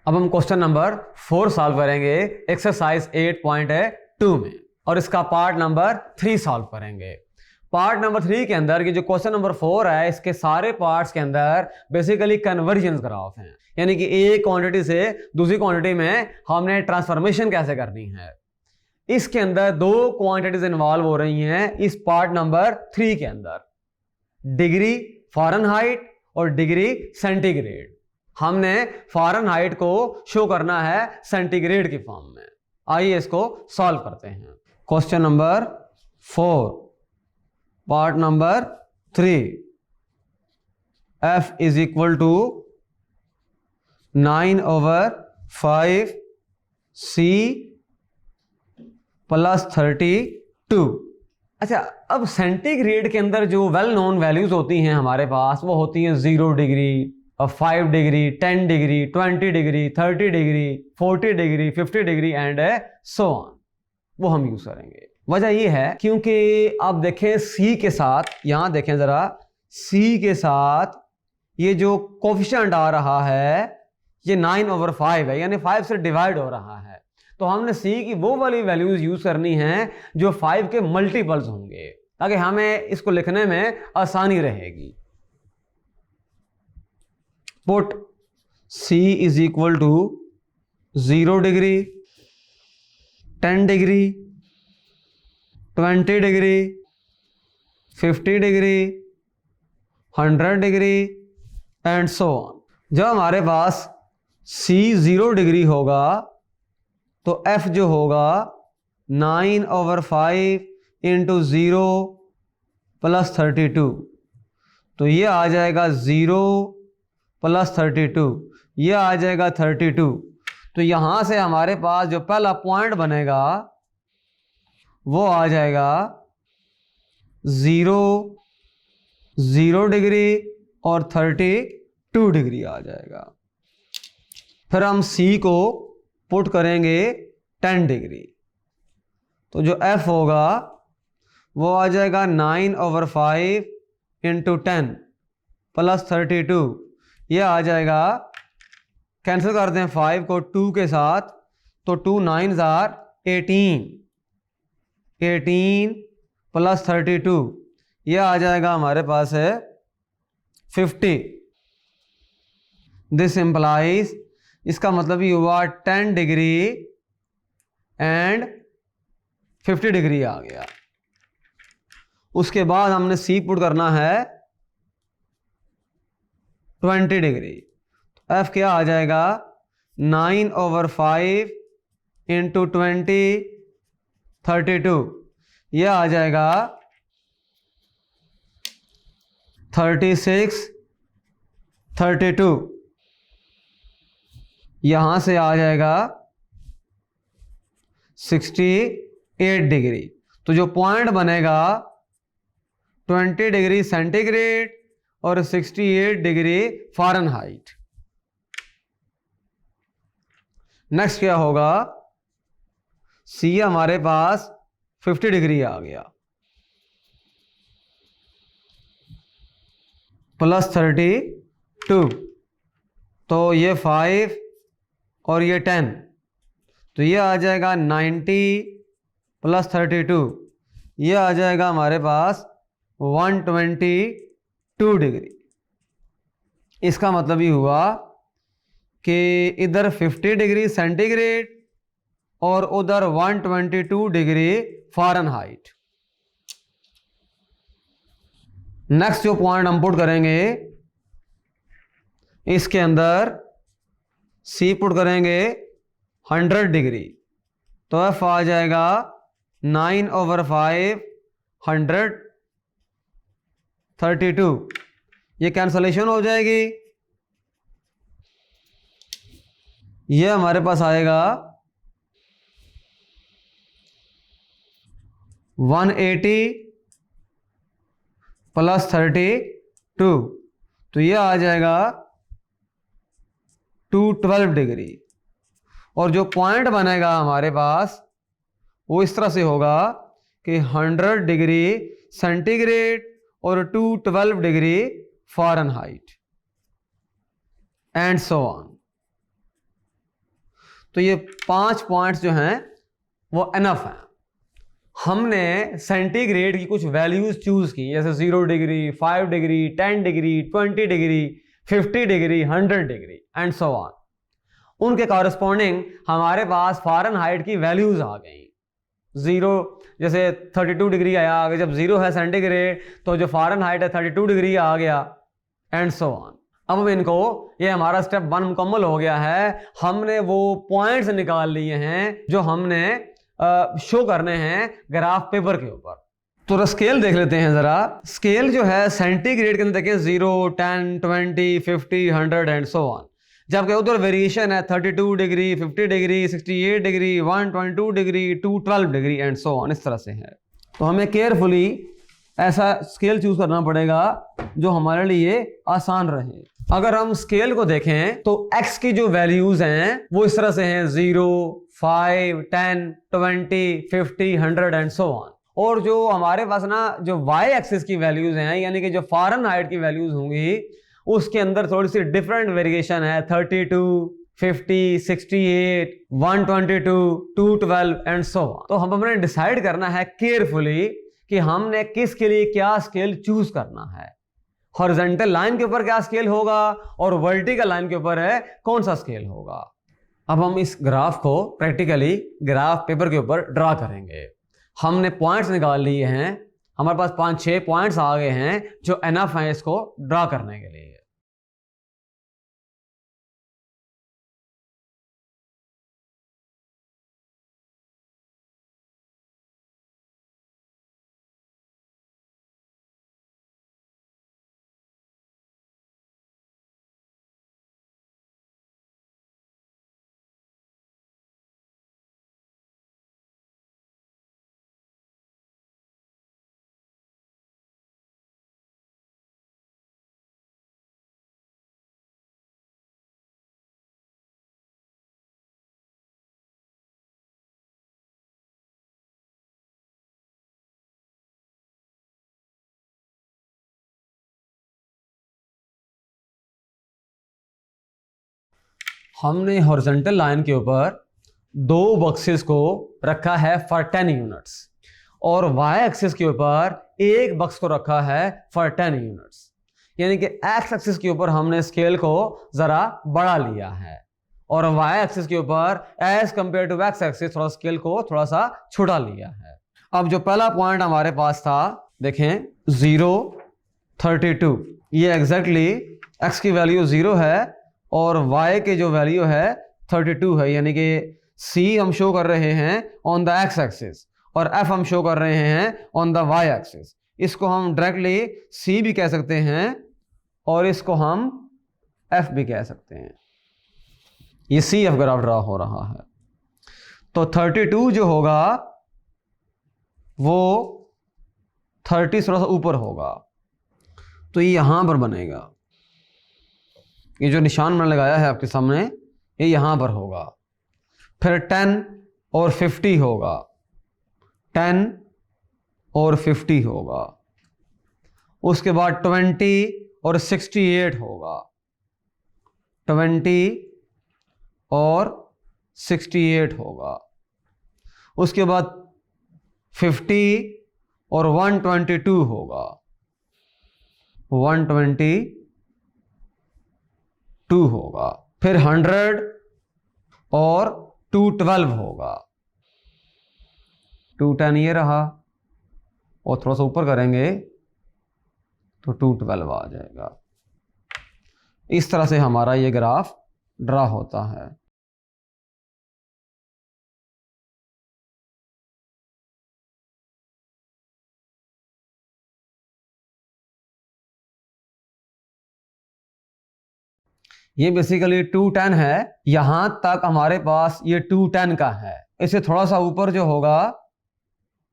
अब हम question number 4 solve करेंगे एक्सरसाइज 8.2 में और इसका पार्ट नंबर 3 सॉल्व करेंगे। पार्ट नंबर 3 के अंदर ये जो क्वेश्चन नंबर 4 है इसके सारे पार्ट्स के अंदर बेसिकली कन्वर्जन ग्राफ हैं, यानी कि एक क्वांटिटी से दूसरी क्वांटिटी में हमने ट्रांसफॉर्मेशन कैसे करनी है। इसके अंदर दो क्वांटिटीज इन्वॉल्व हो रही हैं इस पार्ट नंबर 3 के अंदर, डिग्री फ़ारेनहाइट और डिग्री सेंटीग्रेड। हमने फ़ारेनहाइट को शो करना है सेंटीग्रेड की फॉर्म में। आइए इसको सॉल्व करते हैं। Question number 4 part number 3, F is equal to 9/5 C plus 32। अच्छा, अब सेंटीग्रेड के अंदर जो वेल नोन वैल्यूज होती हैं हमारे पास वो होती हैं 0 degree, 5 degree, 10 degree, 20 degree, 30 degree, 40 degree, 50 degree and so on. वो हम यूज करेंगे। वजह ये है क्योंकि आप देखें C के साथ, यहां देखें जरा, C के साथ ये जो कोफिशिएंट आ रहा है ये 9/5 है, यानी 5 से डिवाइड हो रहा है। तो हमने C की वो वाली वैल्यूज यूज करनी है जो 5 के मल्टीपल्स होंगे ताकि हमें इसको लिखने में आसानी रहेगी। Put C is equal to 0 degree, 10 degree, 20 degree, 50 degree, 100 degree and so on. जब हमारे पास C 0 डिग्री होगा तो F जो होगा 9/5 इंटू 0 प्लस 32, तो ये आ जाएगा 0 प्लस 32, ये आ जाएगा 32। तो यहां से हमारे पास जो पहला पॉइंट बनेगा वो आ जाएगा 0 डिग्री और 32 डिग्री आ जाएगा। फिर हम C को पुट करेंगे 10 डिग्री, तो जो F होगा वो आ जाएगा 9/5 इंटू 10 प्लस 32, ये आ जाएगा, कैंसिल करते हैं 5 को 2 के साथ, तो 2 9s आर 18 प्लस 32, ये आ जाएगा हमारे पास है 50। दिस इंप्लाइज, इसका मतलब ये हुआ 10 डिग्री एंड 50 डिग्री आ गया। उसके बाद हमने C पुट करना है 20 डिग्री, तो F क्या आ जाएगा 9/5 इंटू 20 32, यह आ जाएगा 36 32, यहां से आ जाएगा 68 डिग्री। तो जो पॉइंट बनेगा 20 डिग्री सेंटीग्रेड और 68 डिग्री फ़ारेनहाइट। नेक्स्ट क्या होगा, C हमारे पास 50 डिग्री आ गया, प्लस 32, तो ये 5 और ये 10, तो ये आ जाएगा 90 प्लस 32, ये आ जाएगा हमारे पास 122 डिग्री। इसका मतलब ये हुआ कि इधर 50 डिग्री सेंटीग्रेड और उधर 122 डिग्री फ़ारेनहाइट। नेक्स्ट जो पॉइंट हम पुट करेंगे इसके अंदर C पुट करेंगे 100 डिग्री, तो F आ जाएगा 9/5 132, ये कैंसलेशन हो जाएगी, ये हमारे पास आएगा 180 प्लस 32, तो ये आ जाएगा 212 डिग्री। और जो पॉइंट बनेगा हमारे पास वो इस तरह से होगा कि 100 डिग्री सेंटीग्रेड और 212 degree Fahrenheit and so on. तो ये 5 पॉइंट्स जो हैं वो एनफ हैं। हमने सेंटीग्रेड की कुछ वैल्यूज चूज की, जैसे 0 degree, 5 degree, 10 degree, 20 degree, 50 degree, 100 degree and so on. उनके कॉरेस्पॉन्डिंग हमारे पास फ़ारेनहाइट की वैल्यूज आ गई। 0 जैसे 32 डिग्री आया, अगर जब 0 है सेंटीग्रेड तो जो फ़ारेनहाइट है 32 डिग्री आ गया एंड सो ऑन। अब हम इनको, ये हमारा स्टेप 1 मुकम्मल हो गया है। हमने वो पॉइंट्स निकाल लिए हैं जो हमने शो करने हैं ग्राफ पेपर के ऊपर। तो स्केल देख लेते हैं जरा। स्केल जो है सेंटीग्रेड के अंदर देखें 0, 10, 20, 50, 100 एंड सो ऑन। जबकि उधर वेरिएशन है 32 degree, 50 degree, 68 degree, 122 degree, 212 degree and so on, इस तरह से है। तो हमें केयरफुली ऐसा स्केल चूज करना पड़ेगा जो हमारे लिए आसान रहे। अगर हम स्केल को देखें तो x की जो वैल्यूज हैं वो इस तरह से हैं 0, 5, 10, 20, 50, 100 एंड सो ऑन। और जो हमारे पास ना जो y एक्सिस की वैल्यूज हैं, यानी कि जो फ़ारेनहाइट की वैल्यूज होंगी, उसके अंदर थोड़ी सी डिफरेंट वेरिएशन है। 32, 50, 68, 122, 212 एंड सो ऑन। तो हमने डिसाइड करना है केयरफुली कि हमने किसके लिए क्या स्केल चूज करना है। हॉरिजॉन्टल लाइन के ऊपर क्या स्केल होगा और वर्टिकल लाइन के ऊपर है कौन सा स्केल होगा। अब हम इस ग्राफ को प्रैक्टिकली ग्राफ पेपर के ऊपर ड्रा करेंगे। हमने पॉइंट्स निकाल लिए हैं, हमारे पास 5-6 पॉइंट्स आ गए हैं जो एनफ हैं इसको ड्रा करने के लिए। हमने हॉरिजॉन्टल लाइन के ऊपर 2 बॉक्सेस को रखा है फॉर 10 यूनिट्स और वाई एक्सिस के ऊपर एक बक्स को रखा है फॉर 10 यूनिट्स। यानी कि एक्स एक्सिस के ऊपर हमने स्केल को जरा बड़ा लिया है और वाई एक्सिस के ऊपर as compare to X axis थोड़ा स्केल को थोड़ा सा छोटा लिया है। अब जो पहला पॉइंट हमारे पास था, देखें 0, 32, ये एग्जैक्टली एक्स की वैल्यू 0 है और y की जो वैल्यू है 32 है, यानी कि c हम शो कर रहे हैं ऑन द x एक्सिस और f हम शो कर रहे हैं ऑन द y एक्सिस। इसको हम डायरेक्टली c भी कह सकते हैं और इसको हम f भी कह सकते हैं। ये सी एफ ग्राफ ड्रा हो रहा है। तो 32 जो होगा वो 30 थोड़ा सा ऊपर होगा, तो ये यहां पर बनेगा। ये जो निशान मैंने लगाया है आपके सामने, ये यहां पर होगा। फिर 10 और 50 होगा, 10 और 50 होगा। उसके बाद 20 और 68 होगा, 20 और 68 होगा। उसके बाद 50 और 122 होगा, 122 होगा। फिर 100 और 212 होगा, 210 ये रहा और थोड़ा सा ऊपर करेंगे तो 212 आ जाएगा। इस तरह से हमारा ये ग्राफ ड्रा होता है। ये बेसिकली 210 है, यहां तक हमारे पास ये 210 का है। इससे थोड़ा सा ऊपर जो होगा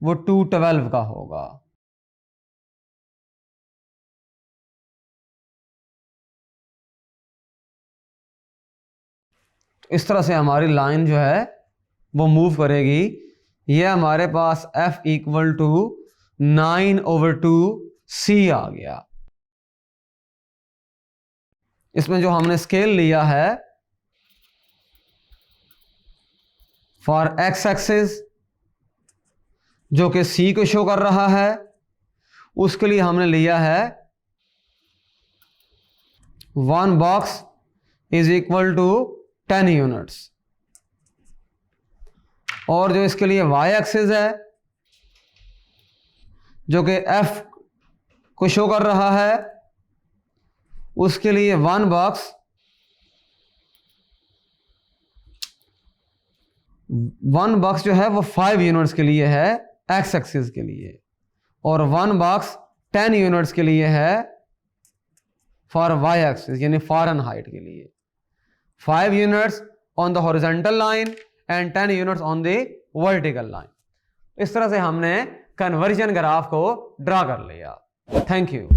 वो 212 का होगा। इस तरह से हमारी लाइन जो है वो मूव करेगी। ये हमारे पास f इक्वल टू 9/2 c आ गया। इसमें जो हमने स्केल लिया है फॉर एक्स एक्सिस जो कि C को शो कर रहा है, उसके लिए हमने लिया है 1 box is equal to 10 units. और जो इसके लिए y एक्सिस है जो कि F को शो कर रहा है, उसके लिए 1 बॉक्स जो है वो 5 यूनिट्स के लिए है x एक्सिस के लिए, और 1 बॉक्स 10 यूनिट्स के लिए है फॉर y एक्सिस यानी फ़ारेनहाइट के लिए। 5 units on the horizontal line and 10 units on the vertical line. इस तरह से हमने कन्वर्जन ग्राफ को ड्रा कर लिया। Thank you.